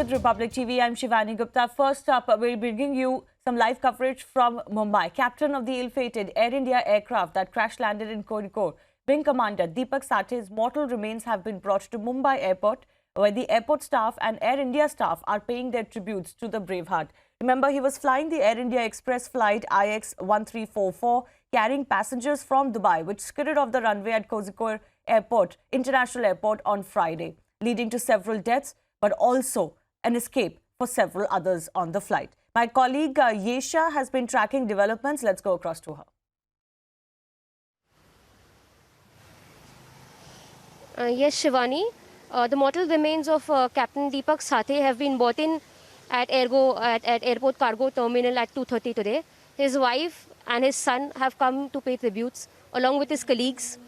with Republic TV. I'm Shivani Gupta. First up, we're bringing you some live coverage from Mumbai. Captain of the ill-fated Air India aircraft that crash-landed in Kozhikode, Wing Commander Deepak Sathe's mortal remains have been brought to Mumbai Airport, where the airport staff and Air India staff are paying their tributes to the braveheart. Remember, he was flying the Air India Express flight IX1344, carrying passengers from Dubai, which skidded off the runway at Kozhikode Airport, International Airport on Friday, leading to several deaths, but also an escape for several others on the flight. My colleague Yesha has been tracking developments. Let's go across to her. Yes, Shivani. The mortal remains of Captain Deepak Sathe have been brought in at Airport Cargo Terminal at 2:30 today. His wife and his son have come to pay tributes along with his colleagues.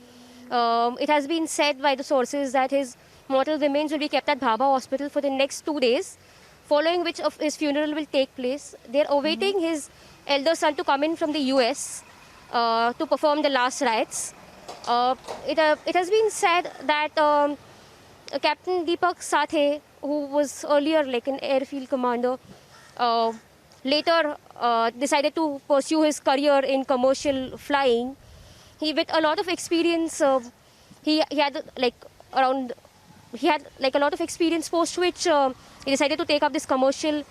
It has been said by the sources that his mortal remains will be kept at Bhabha Hospital for the next 2 days, following which of his funeral will take place. They're awaiting his elder son to come in from the US to perform the last rites. It has been said that Captain Deepak Sathe, who was earlier like an airfield commander, later decided to pursue his career in commercial flying. He, with a lot of experience, he had a lot of experience, post which he decided to take up this commercial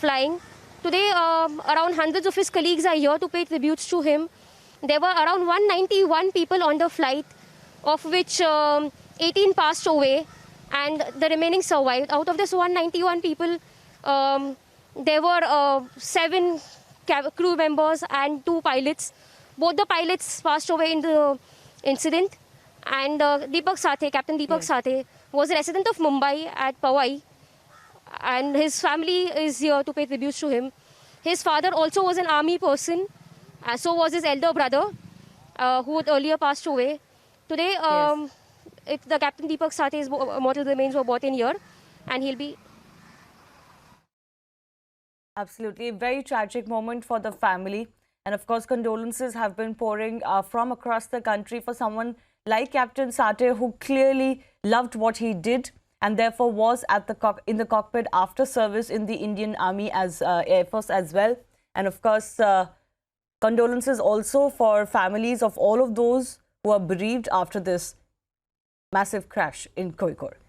flying. Today, around hundreds of his colleagues are here to pay tributes to him. There were around 191 people on the flight, of which 18 passed away and the remaining survived. Out of this 191 people, there were 7 crew members and 2 pilots. Both the pilots passed away in the incident. And Deepak Sathe, Captain Deepak Sathe, was a resident of Mumbai at Powai, and his family is here to pay tributes to him. His father also was an army person, so was his elder brother, who had earlier passed away. Today, the Captain Deepak Sathe's mortal remains were brought in here, and he'll be... Absolutely, a very tragic moment for the family. And of course, condolences have been pouring from across the country for someone like Captain Sathe, who clearly loved what he did and therefore was at in the cockpit after service in the Indian Army as Air Force as well. And of course, condolences also for families of all of those who are bereaved after this massive crash in Kozhikode.